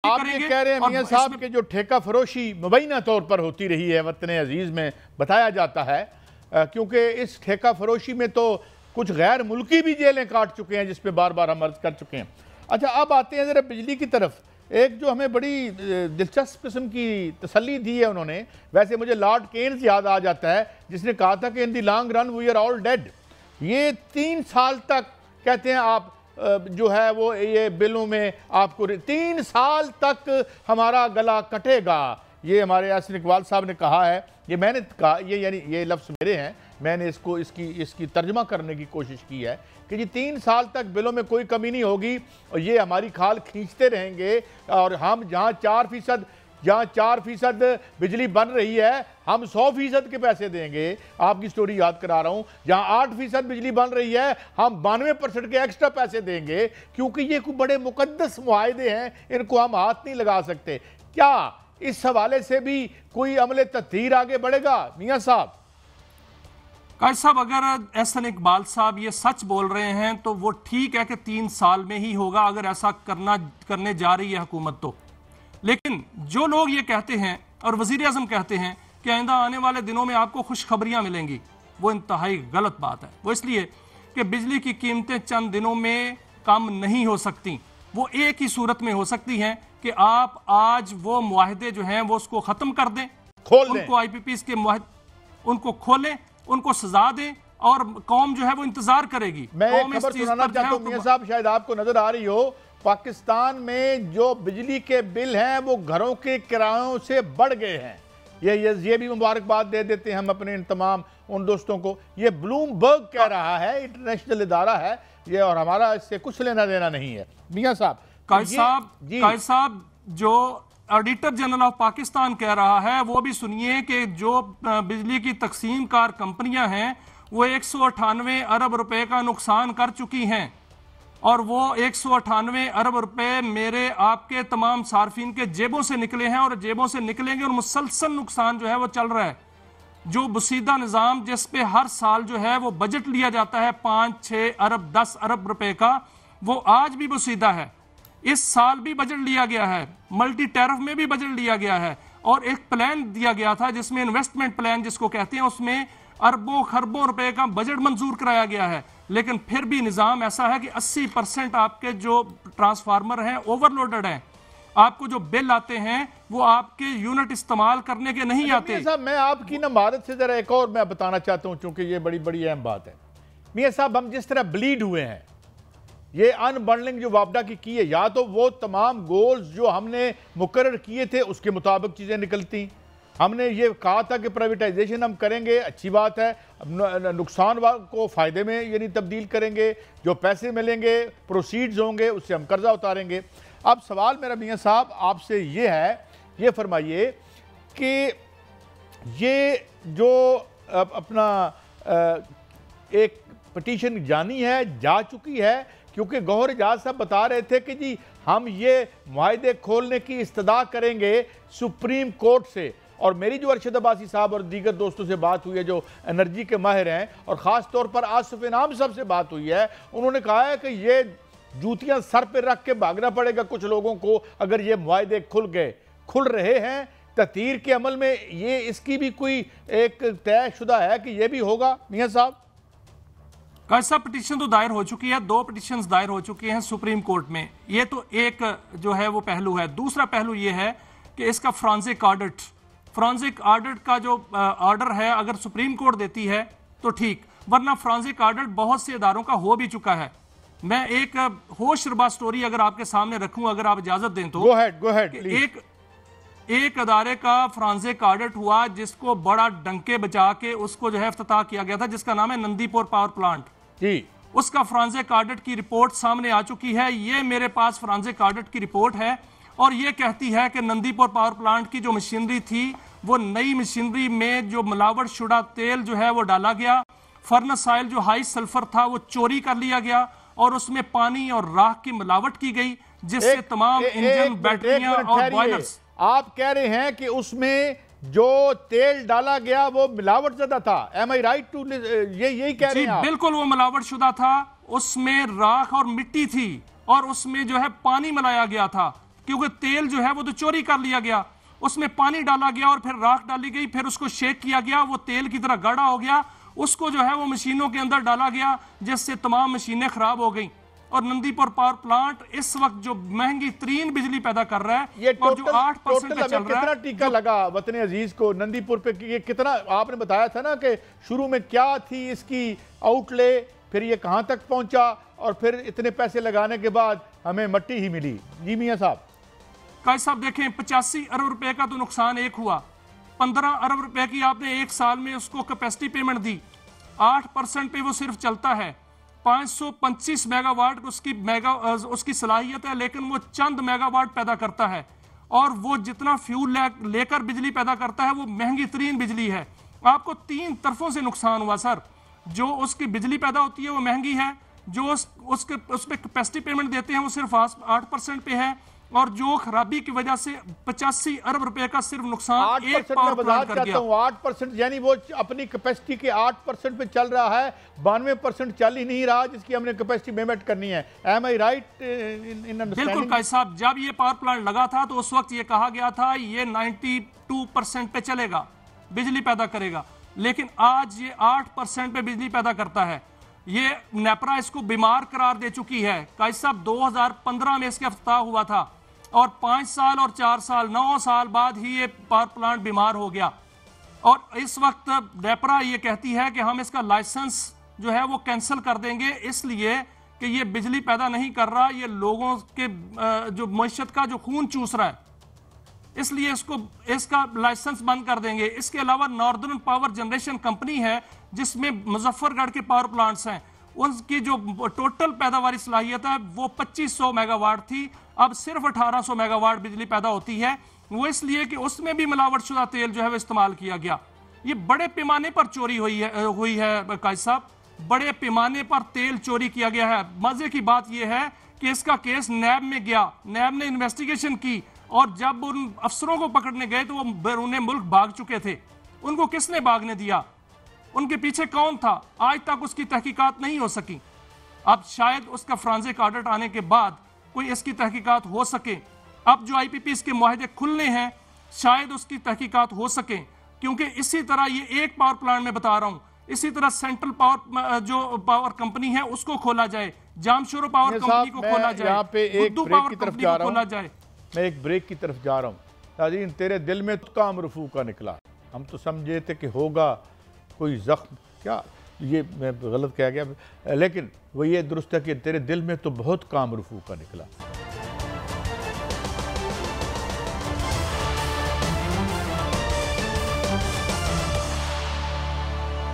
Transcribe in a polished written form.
آپ یہ کہہ رہے ہیں میاں صاحب کہ جو ٹھیکہ فروشی مبینہ طور پر ہوتی رہی ہے وطن عزیز میں بتایا جاتا ہے کیونکہ اس ٹھیکہ فروشی میں تو کچھ غیر ملکی بھی جیلیں کاٹ چکے ہیں جس پہ بار بار ہم عرض کر چکے ہیں۔ اچھا اب آتے ہیں ذرا بجلی کی طرف۔ ایک جو ہمیں بڑی دلچسپ قسم کی تسلی دی ہے انہوں نے، ویسے مجھے لارڈ کینز یاد آ جاتا ہے جس نے کہا تھا کہ in the long run we are all dead. یہ 3 سال تک کہتے ہیں آپ جو ہے وہ یہ بلوں میں آپ کو 3 سال تک ہمارا گلا کٹے گا، یہ ہمارے یاسر اقبال صاحب نے کہا ہے۔ یہ میں نے کہا یہ لفظ میرے ہیں، میں نے اس کی ترجمہ کرنے کی کوشش کی ہے کہ جی 3 سال تک بلوں میں کوئی کمی نہیں ہوگی اور یہ ہماری کھال کھینچتے رہیں گے، اور ہم جہاں 4% بجلی بن رہی ہے ہم 100% کے پیسے دیں گے۔ آپ کی سٹوری یاد کرا رہا ہوں، جہاں 8% بجلی بن رہی ہے ہم 92% کے ایکسٹرا پیسے دیں گے، کیونکہ یہ کوئی بڑے مقدس معاہدے ہیں، ان کو ہم ہاتھ نہیں لگا سکتے۔ کیا اس حوالے سے بھی کوئی عمل تطہیر آگے بڑھے گا میاں صاحب؟ قائد صاحب اگر احسن اقبال صاحب یہ سچ بول رہے ہیں تو وہ ٹھیک ہے کہ 3 سال میں ہی ہوگا اگر ایسا کرنے جا رہی ہے حکومت تو، لیکن جو لوگ یہ کہتے ہیں اور وزیر اعظم کہتے ہیں کہ آئندہ آنے والے دنوں میں آپ کو خوشخبریاں ملیں گی، وہ انتہائی غلط بات ہے۔ وہ اس لیے کہ بجلی کی قیمتیں چند دنوں میں کم نہیں ہو سکتی، وہ ایک ہی صورت میں ہو سکتی ہیں کہ آپ آج وہ معاہدے جو ہیں وہ اس کو ختم کر دیں، ان کو آئی پی پیز کے معاہدے ان کو کھولیں، ان کو سزا دیں، اور قوم جو ہے وہ انتظار کرے گی۔ میں ایک خبر سنانا چاہتا ہوں میاں صاحب، شاید آپ کو نظر آ رہی ہو، پاکستان میں جو بجلی کے بل ہیں وہ گھروں کے کرایوں سے بڑھ گئے ہیں۔ یہ بھی مبارکباد دے دیتے ہیں ہم اپنے ان تمام ان دوستوں کو۔ یہ بلومبرگ کہہ رہا ہے، انٹرنیشنل ادارہ ہے یہ، اور ہمارا اس سے کچھ لینا دینا نہیں ہے میاں صاحب۔ قائد صاحب جو آڈیٹر جنرل آف پاکستان کہہ رہا ہے وہ بھی سنیے کہ جو بجلی کی تقسیم کار کمپنیاں ہیں وہ 198 ارب روپے کا نقصان کر چکی ہیں، اور وہ 198 ارب روپے میرے آپ کے تمام صارفین کے جیبوں سے نکلے ہیں اور جیبوں سے نکلیں گے، اور مسلسل نقصان جو ہے وہ چل رہا ہے۔ جو بسیدہ نظام جس پہ ہر سال جو ہے وہ بجٹ لیا جاتا ہے 5 6 ارب 10 ارب روپے کا، وہ آج بھی بسیدہ ہے۔ اس سال بھی بجٹ لیا گیا ہے، ملٹی ٹیرف میں بھی بجٹ لیا گیا ہے، اور ایک پلان دیا گیا تھا جس میں انویسٹمنٹ پلان جس کو کہتے ہیں، اس میں اربوں خربوں روپے کا بجٹ منظور کرایا گیا ہے، لیکن پھر بھی نظام ایسا ہے کہ 80% آپ کے جو ٹرانسفارمر ہیں اوور لوڈڈ ہیں، آپ کو جو بل آتے ہیں وہ آپ کے یونٹ استعمال کرنے کے نہیں آتے۔ میاں صاحب میں آپ کی مہارت سے ذرا ایک اور میں بتانا چاہتا ہوں چونکہ یہ بڑی اہم بات ہے۔ میاں صاحب ہم جس طرح بلیڈ ہوئے ہیں، یہ ان بنڈلنگ جو وابڈا کی ہے، یا تو وہ تمام گولز جو ہم نے مقرر کیے تھے اس کے مطابق چیزیں نکلتی، ہم نے یہ کہا تھا کہ پرائیویٹائزیشن ہم کریں گے، اچھی بات ہے، نقصان کو فائدے میں یعنی تبدیل کریں گے، جو پیسے ملیں گے پروسیڈز ہوں گے اس سے ہم قرضہ اتاریں گے۔ اب سوال میرا میاں صاحب آپ سے یہ ہے، یہ فرمائیے کہ یہ جو اپنا ایک پٹیشن جا چکی ہے، کیونکہ گوہر اجاز صاحب بتا رہے تھے کہ جی ہم یہ معاہدے کھولنے کی استدعا کریں گے سپریم کورٹ سے، اور میری جو ارشد عباسی صاحب اور دیگر دوستوں سے بات ہوئی ہے جو انرجی کے ماہر ہیں، اور خاص طور پر آصف انعام صاحب سے بات ہوئی ہے، انہوں نے کہا ہے کہ یہ جوتیاں سر پہ رکھ کے بھاگنا پڑے گا کچھ لوگوں کو اگر یہ معاہدے کھل رہے ہیں تطہیر کے عمل میں۔ یہ اس کی بھی کوئی ایک طے شدہ ہے کہ یہ بھی ہوگا میاں صاحب؟ قائد صاحب پٹیشن تو دائر ہو چکی ہے، 2 پٹیشنز دائر ہو چکی ہیں سپریم کورٹ میں، یہ تو ایک جو ہے وہ پہلو ہے۔ دوسرا پہلو یہ ہے کہ اس کا فرانزک آڈٹ کا جو آرڈر ہے اگر سپریم کورٹ دیتی ہے تو ٹھیک، ورنہ فرانزک آڈٹ بہت سے اداروں کا ہو بھی چکا ہے۔ میں ایک ہوش ربا سٹوری اگر آپ کے سامنے رکھوں، اگر آپ اجازت دیں تو، ایک ادارے کا فرانزک آڈٹ ہوا جس کو بڑا ڈنکے بچا کے اس کو جو ہے افتتاح کیا گیا تھا، جس کا نام ہے نندی پور پاور پلانٹ۔ اس کا فرانزک آڈٹ کی رپورٹ سامنے آ چکی ہے، یہ میرے پاس فرانزک آڈٹ کی رپورٹ ہے، اور یہ کہتی ہے کہ نندی پور پاور پلانٹ کی جو مشینری تھی وہ نئی مشینری میں جو ملاوٹ شدہ تیل جو ہے وہ ڈالا گیا، فرنس آئل جو ہائی سلفر تھا وہ چوری کر لیا گیا، اور اس میں پانی اور راکھ کی ملاوٹ کی گئی جس سے تمام انجن، بیٹریاں اور بوائلرز۔ آپ کہہ رہے ہیں کہ اس میں جو تیل ڈالا گیا وہ ملاوٹ زدہ تھا، ایم آئی رائٹ ٹو یہی کہہ رہے ہیں آپ؟ جی بالکل، وہ ملاوٹ شدہ تھا، اس میں راکھ اور مٹی تھی، اور اس میں جو ہے پانی ملایا گیا تھا کیونکہ تیل جو ہے وہ تو چوری کر لیا گیا، اس میں پانی ڈالا گیا اور پھر راکھ ڈالی گئی، پھر اس کو شیک کیا گیا، وہ تیل کی طرح گاڑھا ہو گیا، اس کو جو ہے وہ مشینوں کے اندر ڈالا گیا، جس سے تمام مشینیں خراب ہو گئیں۔ اور نندی پور پاور پلانٹ اس وقت جو مہنگی ترین بجلی پیدا کر رہا ہے اور جو 8% پہ چل رہا ہے۔ کتنا ٹیکا لگا وطن عزیز کو نندی پور پہ؟ یہ کتنا آپ نے بتایا تھا نا کہ شروع میں کیا تھی اس کی آؤٹ لے، پھر یہ کہاں تک پہنچا، اور پھر اتنے پیسے لگانے کے بعد ہمیں مٹی ہی ملی؟ جی میاں صاحب۔ قائد صاحب دیکھیں 85 ارب روپے کا تو نقصان ایک ہوا، 15 ارب روپے کی آپ نے ایک سال میں اس کو کیپیسٹی پیمنٹ دی، 8% پہ وہ صرف چلتا ہے، 525 میگا واٹ اس کی صلاحیت ہے، لیکن وہ چند میگا واٹ پیدا کرتا ہے، اور وہ جتنا فیول لے کر بجلی پیدا کرتا ہے وہ مہنگی ترین بجلی ہے۔ آپ کو 3 طرفوں سے نقصان ہوا سر، جو اس کی بجلی پیدا ہوتی ہے وہ مہنگی ہے، جو اس پہ کیپیسٹی پیمنٹ دیتے ہیں وہ صرف 8% پہ ہے، اور جو خرابی کی وجہ سے 85 ارب روپے کا صرف نقصان ایک پاور پلانٹ کر گیا۔ 8% یعنی وہ اپنی کیپیسٹی کے 8% پہ چل رہا ہے، 92% چل ہی نہیں رہا جس کی ہم نے کیپیسٹی پیمنٹ کرنی ہے۔ Am I right in understanding؟ بالکل قائد صاحب، جب یہ پاور پلانٹ لگا تھا تو اس وقت یہ کہا گیا تھا یہ 92% پہ چلے گا، بجلی پیدا کرے گا، لیکن آج یہ 8% پہ بجلی پیدا کرتا ہے۔ یہ نیپرا اس کو بیمار قرار دے چکی ہے۔ قائد صاحب 2015 میں اس کا افتتاح ہوا تھا، اور 5 سال اور 4 سال 9 سال بعد ہی یہ پاور پلانٹ بیمار ہو گیا، اور اس وقت نیپرا یہ کہتی ہے کہ ہم اس کا لائسنس جو ہے وہ کینسل کر دیں گے، اس لیے کہ یہ بجلی پیدا نہیں کر رہا، یہ لوگوں کے جو معیشت کا جو خون چوس رہا ہے، اس لیے اس کا لائسنس بند کر دیں گے۔ اس کے علاوہ ناردرن پاور جنریشن کمپنی ہے جس میں مظفر گڑھ کے پاور پلانٹس ہیں، ان کی جو ٹوٹل پیداواری صلاحیت ہے وہ 2500 میگا واٹ تھی، اب صرف 1800 میگا واٹ بجلی پیدا ہوتی ہے، وہ اس لیے کہ اس میں بھی ملاوٹ شدہ تیل جو ہے وہ استعمال کیا گیا۔ یہ بڑے پیمانے پر چوری ہوئی ہے قائد صاحب، بڑے پیمانے پر تیل چوری کیا گیا ہے۔ مزے کی بات یہ ہے کہ اس کا کیس نیب میں گیا، نیب نے انویسٹیگیشن کی، اور جب ان افسروں کو پکڑنے گئے تو وہ بیرون ملک بھاگ چکے تھے۔ ان کو کس نے بھاگنے دیا؟ ان کے پیچھے کون تھا؟ آج تک اس کی تحقیقات نہیں ہو سکی۔ اب شاید اس کا فرانزک آڈٹ آنے کے بعد کوئی اس کی تحقیقات ہو سکے۔ اب جو آئی پی پیز کے معاہدے کھلنے ہیں شاید اس کی تحقیقات ہو سکیں، کیونکہ اسی طرح یہ ایک پاور پلانٹ میں بتا رہا ہوں، اسی طرح سینٹرل پاور جو پاور کمپنی ہے اس کو کھولا جائے، جامشورو پاور کمپنی کو کھولا جائے، بدو پاور کمپنی کو کھولا جائے۔ میں ایک بریک کی طرف جا رہا ہوں۔ ناظرین، تیرے دل میں تو کام رفو کا نکلا، ہم تو سمجھے تھے کہ ہوگا کوئی زخم، کیا یہ میں غلط کہہ گیا، لیکن وہ یہ درست ہے کہ تیرے دل میں تو بہت کام رفو کا نکلا۔